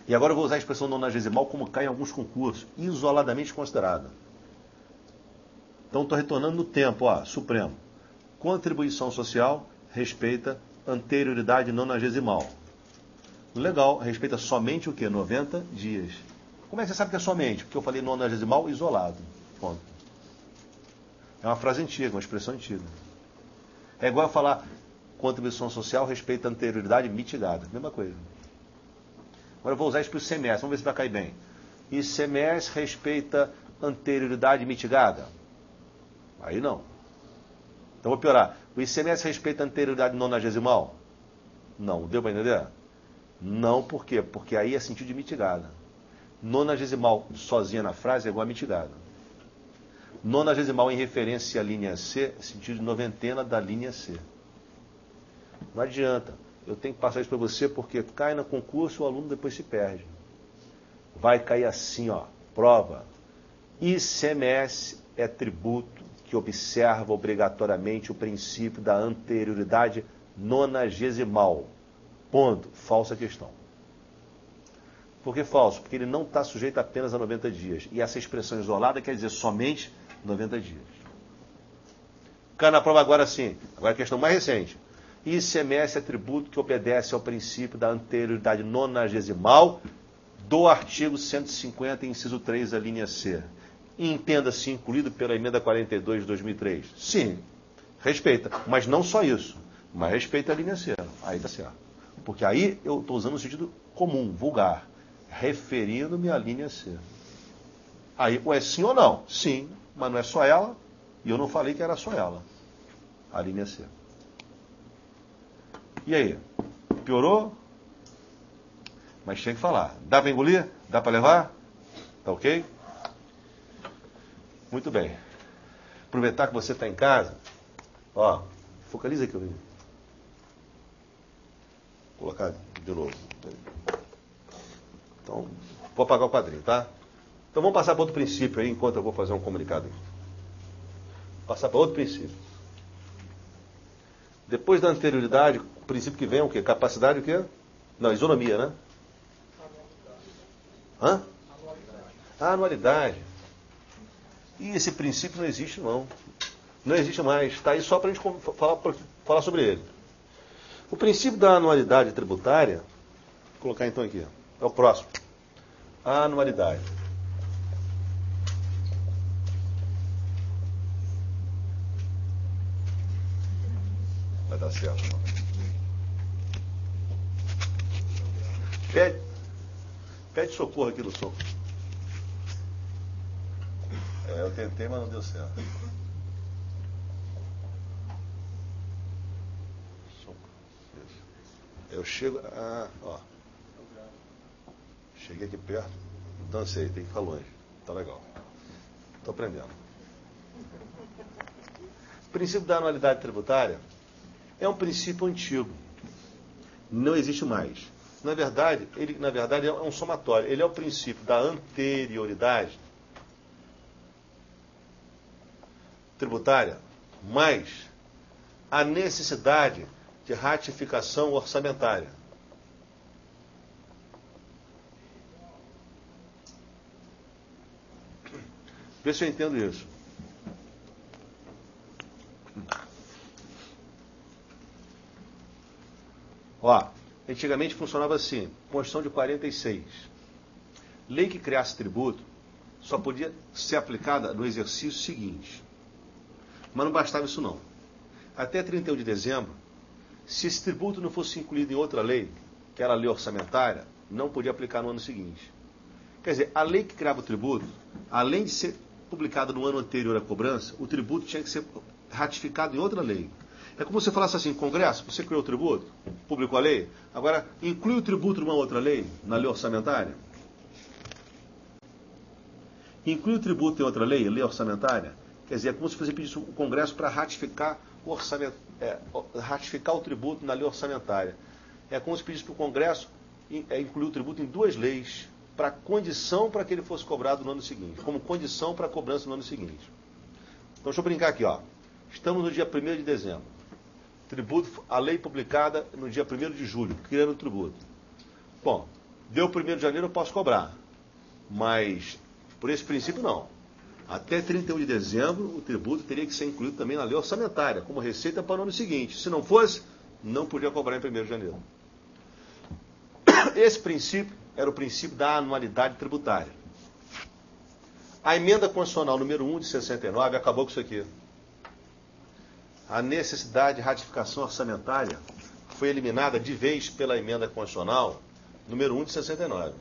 E agora eu vou usar a expressão nonagesimal como cai em alguns concursos, isoladamente considerada. Então estou retornando no tempo, ó, Supremo. Contribuição social respeita anterioridade nonagesimal. Legal, respeita somente o quê? 90 dias. Como é que você sabe que é somente? Porque eu falei nonagesimal isolado. Ponto. É uma frase antiga, uma expressão antiga. É igual a falar contribuição social respeita anterioridade mitigada. Mesma coisa. Agora eu vou usar isso para o ICMS, vamos ver se vai cair bem. ICMS respeita anterioridade mitigada? Aí não. Então vou piorar. O ICMS respeita anterioridade nonagesimal? Não. Deu para entender? Não, por quê? Porque aí é sentido de mitigada. Nonagesimal sozinha na frase é igual a mitigada. Nonagesimal em referência à linha C, sentido de noventena da linha C. Não adianta. Eu tenho que passar isso para você porque cai no concurso e o aluno depois se perde. Vai cair assim, ó. Prova. ICMS é tributo que observa obrigatoriamente o princípio da anterioridade nonagesimal. Ponto. Falsa questão. Por que falso? Porque ele não está sujeito apenas a 90 dias. E essa expressão isolada quer dizer somente 90 dias. Cai na prova agora sim. Agora a questão mais recente. ICMS é tributo que obedece ao princípio da anterioridade nonagesimal do artigo 150, inciso 3, da linha C. Entenda-se incluído pela emenda 42 de 2003. Sim, respeita. Mas não só isso. Mas respeita a linha C. Aí está certo. Porque aí eu estou usando o sentido comum, vulgar. Referindo-me à linha C. Aí, ou é sim ou não? Sim, mas não é só ela. E eu não falei que era só ela. A linha C. E aí? Piorou? Mas tinha que falar. Dá para engolir? Dá para levar? Tá ok? Muito bem. Aproveitar que você está em casa. Ó, focaliza aqui. Vou colocar de novo. Então, vou apagar o quadrinho, tá? Então vamos passar para outro princípio aí, enquanto eu vou fazer um comunicado aí. Passar para outro princípio. Depois da anterioridade, o princípio que vem é o quê? Capacidade o quê? Não, isonomia, né? Hã? Anualidade. E esse princípio não existe, não. Não existe mais. Está aí só para a gente falar sobre ele. O princípio da anualidade tributária, vou colocar então aqui, é o próximo. A anualidade. Vai dar certo. Pede socorro aqui do som. Eu tentei, mas não deu certo. Eu chego. Ó. Cheguei aqui perto. Dancei, tem que ficar longe. Tá legal. Estou aprendendo. O princípio da anualidade tributária é um princípio antigo. Não existe mais. Na verdade, ele é um somatório. Ele é o princípio da anterioridade tributária, mais a necessidade de ratificação orçamentária. Vê se eu entendo isso. Ó, antigamente funcionava assim, Constituição de 46. Lei que criasse tributo só podia ser aplicada no exercício seguinte. Mas não bastava isso não. Até 31 de dezembro, se esse tributo não fosse incluído em outra lei, que era a lei orçamentária, não podia aplicar no ano seguinte. Quer dizer, a lei que criava o tributo, além de ser publicada no ano anterior à cobrança, o tributo tinha que ser ratificado em outra lei. É como se falasse assim, Congresso, você criou o tributo, publicou a lei, agora inclui o tributo numa outra lei, na lei orçamentária. Inclui o tributo em outra lei, lei orçamentária. Quer dizer, é como se você pedisse o Congresso para ratificar o ratificar o tributo na lei orçamentária. É como se pedisse para o Congresso incluir o tributo em duas leis, para condição para que ele fosse cobrado no ano seguinte, como condição para a cobrança no ano seguinte. Então, deixa eu brincar aqui, ó. Estamos no dia 1º de dezembro. Tributo, a lei publicada no dia 1º de julho, criando o tributo. Bom, deu 1º de janeiro, eu posso cobrar. Mas, por esse princípio, não. Até 31 de dezembro, o tributo teria que ser incluído também na lei orçamentária, como receita para o ano seguinte. Se não fosse, não podia cobrar em 1º de janeiro. Esse princípio era o princípio da anualidade tributária. A emenda constitucional número 1 de 69 acabou com isso aqui. A necessidade de ratificação orçamentária foi eliminada de vez pela emenda constitucional número 1 de 69.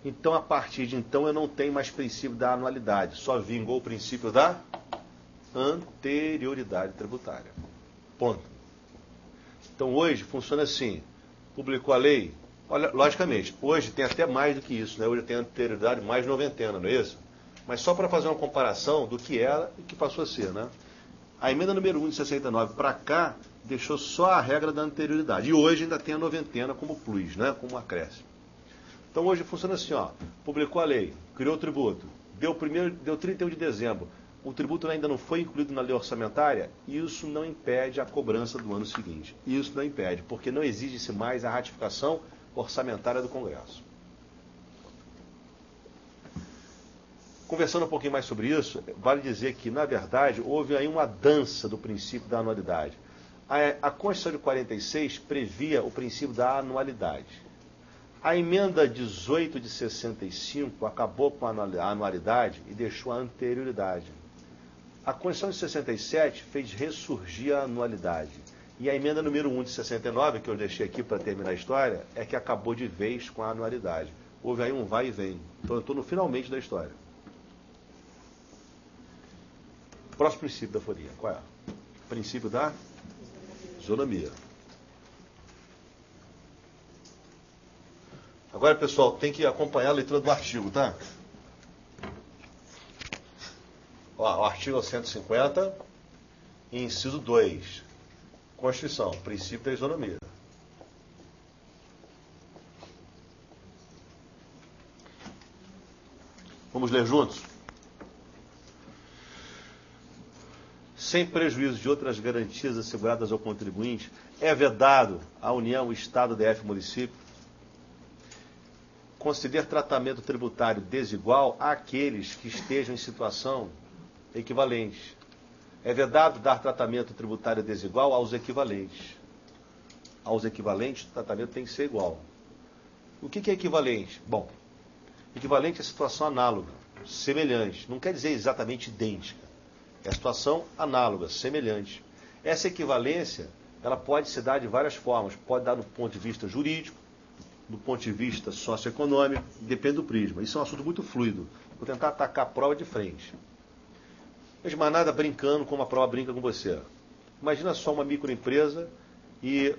Então, a partir de então, eu não tenho mais princípio da anualidade. Só vingou o princípio da anterioridade tributária. Ponto. Então, hoje, funciona assim. Publicou a lei. Olha, logicamente, hoje tem até mais do que isso, né? Hoje tem anterioridade mais noventena, não é isso? Mas só para fazer uma comparação do que era e que passou a ser, né? A emenda número 1 de 69 para cá deixou só a regra da anterioridade. E hoje ainda tem a noventena como plus, né? Como acréscimo. Então hoje funciona assim, ó, publicou a lei, criou o tributo, deu 31 de dezembro, o tributo ainda não foi incluído na lei orçamentária, isso não impede a cobrança do ano seguinte. Isso não impede, porque não exige-se mais a ratificação orçamentária do Congresso. Conversando um pouquinho mais sobre isso, vale dizer que, na verdade, houve aí uma dança do princípio da anualidade. A Constituição de 46 previa o princípio da anualidade. A emenda 18 de 65 acabou com a anualidade e deixou a anterioridade. A Constituição de 67 fez ressurgir a anualidade. E a emenda número 1 de 69, que eu deixei aqui para terminar a história, é que acabou de vez com a anualidade. Houve aí um vai e vem. Então eu estou no finalmente da história. Próximo princípio da aforia. Qual é? Princípio da isonomia. Agora, pessoal, tem que acompanhar a leitura do artigo, tá? Ó, o artigo 150, inciso 2. Constituição, princípio da isonomia. Vamos ler juntos? Sem prejuízo de outras garantias asseguradas ao contribuinte, é vedado à União, Estado, DF, município, conceder tratamento tributário desigual àqueles que estejam em situação equivalente. É vedado dar tratamento tributário desigual aos equivalentes. Aos equivalentes, o tratamento tem que ser igual. O que é equivalente? Bom, equivalente é situação análoga, semelhante. Não quer dizer exatamente idêntica. É situação análoga, semelhante. Essa equivalência, ela pode se dar de várias formas. Pode dar do ponto de vista jurídico, do ponto de vista socioeconômico, depende do prisma. Isso é um assunto muito fluido. Vou tentar atacar a prova de frente. Mas mais nada brincando como a prova brinca com você. Imagina só uma microempresa e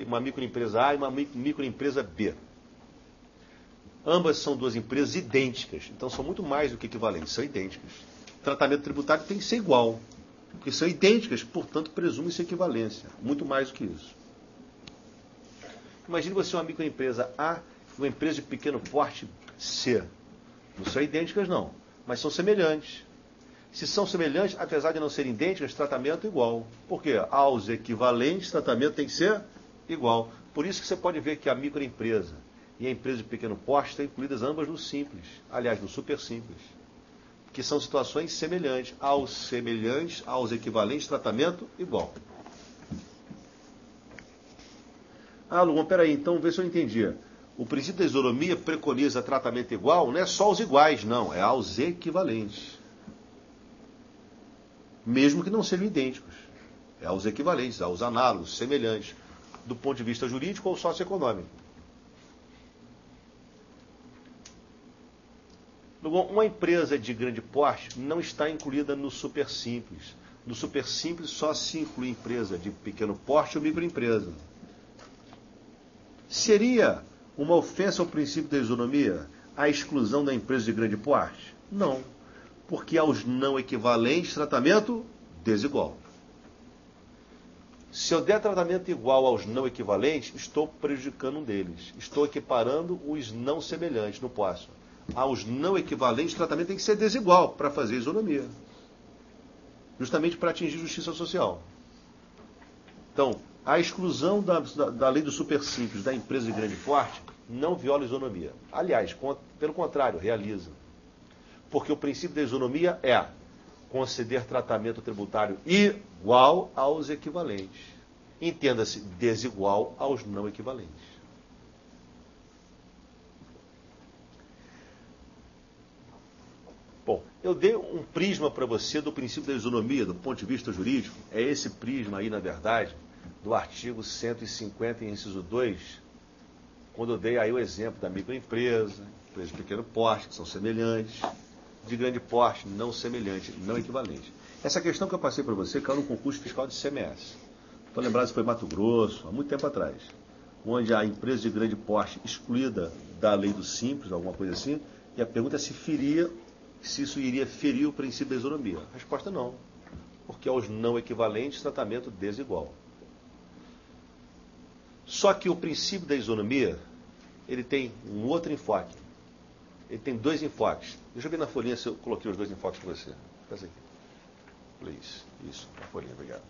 uma microempresa A e uma microempresa B. Ambas são duas empresas idênticas, então são muito mais do que equivalentes, são idênticas. O tratamento tributário tem que ser igual, porque são idênticas, portanto presume-se equivalência, muito mais do que isso. Imagine você uma microempresa A e uma empresa de pequeno porte C. Não são idênticas não, mas são semelhantes. Se são semelhantes, apesar de não serem idênticas, tratamento igual. Por quê? Aos equivalentes, tratamento tem que ser igual. Por isso que você pode ver que a microempresa e a empresa de pequeno porte estão incluídas ambas no simples. Aliás, no super simples. Que são situações semelhantes. Aos equivalentes, tratamento igual. Ah, Lugon, peraí, então vê se eu entendi. O princípio da isonomia preconiza tratamento igual, não é só aos iguais, não, é aos equivalentes. Mesmo que não sejam idênticos. É aos equivalentes, aos análogos, semelhantes. do ponto de vista jurídico ou socioeconômico. Uma empresa de grande porte não está incluída no super simples. No super simples só se inclui empresa de pequeno porte ou microempresa. Seria uma ofensa ao princípio da isonomia a exclusão da empresa de grande porte? Não, porque aos não equivalentes tratamento desigual. Se eu der tratamento igual aos não equivalentes, estou prejudicando um deles. Estou equiparando os não semelhantes, não posso. Aos não equivalentes, o tratamento tem que ser desigual para fazer isonomia. Justamente para atingir justiça social. Então, a exclusão da lei do super simples da empresa de grande porte não viola a isonomia. Aliás, pelo contrário, realiza. Porque o princípio da isonomia é conceder tratamento tributário igual aos equivalentes. Entenda-se, desigual aos não equivalentes. Bom, eu dei um prisma para você do princípio da isonomia, do ponto de vista jurídico. É esse prisma aí, na verdade, do artigo 150, inciso 2, quando eu dei aí o exemplo da microempresa, empresa de pequeno porte, que são semelhantes, de grande porte, não semelhante, não equivalente. Essa questão que eu passei para você caiu no concurso fiscal de CMS. Estou lembrado se foi Mato Grosso, há muito tempo atrás, onde a empresa de grande porte excluída da lei do simples, alguma coisa assim, e a pergunta é se isso iria ferir o princípio da isonomia. A resposta não, porque aos não equivalentes, tratamento desigual. Só que o princípio da isonomia, ele tem um outro enfoque. Ele tem dois enfoques. Deixa eu ver na folhinha se eu coloquei os dois enfoques para você. Faz aqui. Please. Isso, na folhinha, obrigado.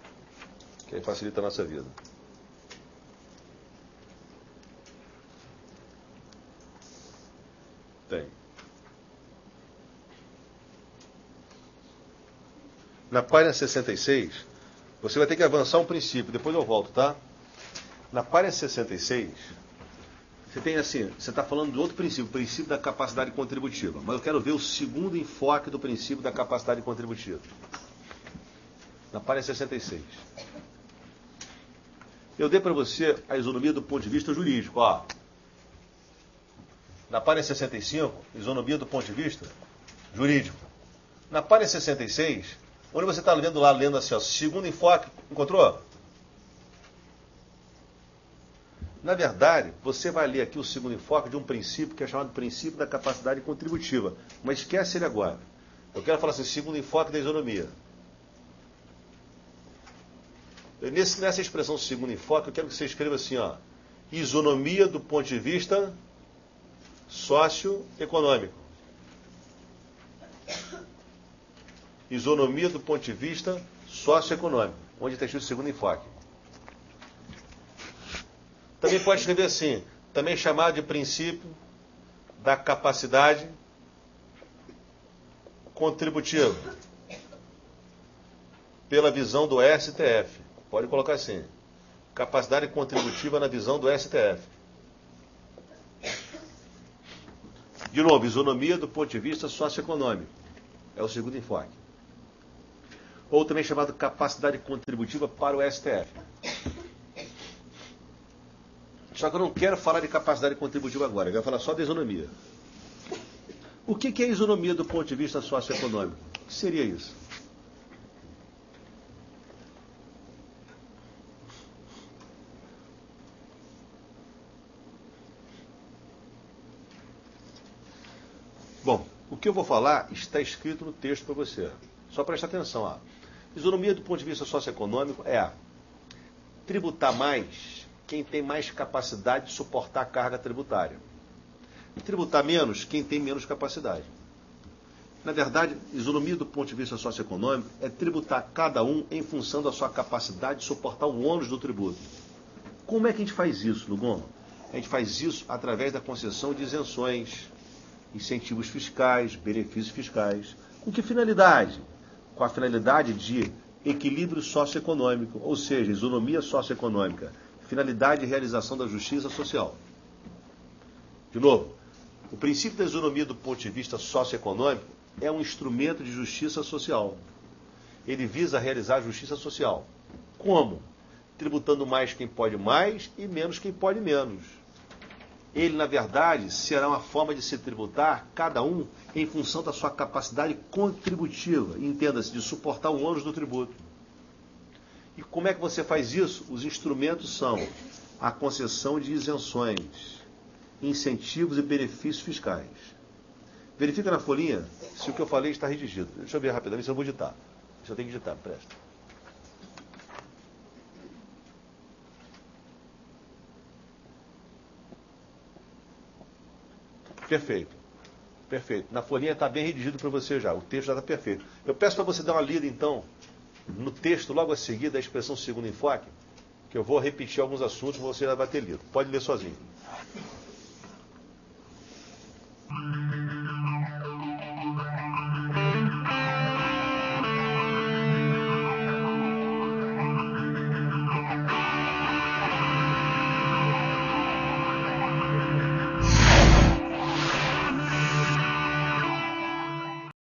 Que aí facilita a nossa vida. Tem. Na página 66, você vai ter que avançar um princípio, depois eu volto, tá? Na página 66, você tem assim, você está falando de outro princípio, o princípio da capacidade contributiva. Mas eu quero ver o segundo enfoque do princípio da capacidade contributiva. Na página 66. Eu dei para você a isonomia do ponto de vista jurídico, ó. Na página 65, isonomia do ponto de vista jurídico. Na página 66, onde você está lendo lá, lendo assim, ó, segundo enfoque, encontrou? Na verdade, você vai ler aqui o segundo enfoque de um princípio que é chamado princípio da capacidade contributiva. Mas esquece ele agora. Eu quero falar assim, segundo enfoque da isonomia. Nessa expressão segundo enfoque, eu quero que você escreva assim, ó, isonomia do ponto de vista socioeconômico. Isonomia do ponto de vista socioeconômico, onde está escrito o segundo enfoque. Também pode escrever assim, também chamado de princípio da capacidade contributiva, pela visão do STF. Pode colocar assim, capacidade contributiva na visão do STF. De novo, isonomia do ponto de vista socioeconômico. É o segundo enfoque. Ou também chamado capacidade contributiva para o STF. Só que eu não quero falar de capacidade contributiva agora, eu quero falar só de isonomia. O que é isonomia do ponto de vista socioeconômico? O que seria isso? Bom, o que eu vou falar está escrito no texto para você. Só preste atenção. Ó. Isonomia do ponto de vista socioeconômico é tributar mais quem tem mais capacidade de suportar a carga tributária. E tributar menos quem tem menos capacidade. Na verdade, isonomia do ponto de vista socioeconômico é tributar cada um em função da sua capacidade de suportar o ônus do tributo. Como é que a gente faz isso, Lugon? A gente faz isso através da concessão de isenções, incentivos fiscais, benefícios fiscais. Com que finalidade? Com a finalidade de equilíbrio socioeconômico, ou seja, isonomia socioeconômica, finalidade de realização da justiça social. De novo, o princípio da isonomia do ponto de vista socioeconômico é um instrumento de justiça social. Ele visa realizar a justiça social. Como? tributando mais quem pode mais e menos quem pode menos. Ele, na verdade, será uma forma de se tributar, cada um, em função da sua capacidade contributiva, entenda-se, de suportar o ônus do tributo. E como é que você faz isso? Os instrumentos são a concessão de isenções, incentivos e benefícios fiscais. Verifica na folhinha se o que eu falei está redigido. Deixa eu ver rapidamente se eu vou digitar. Deixa eu ter que digitar, presta. Perfeito. Perfeito. Na folhinha está bem redigido para você já. O texto já está perfeito. Eu peço para você dar uma lida, então, no texto, logo a seguir, da expressão segundo enfoque, que eu vou repetir alguns assuntos que você já vai ter lido. Pode ler sozinho.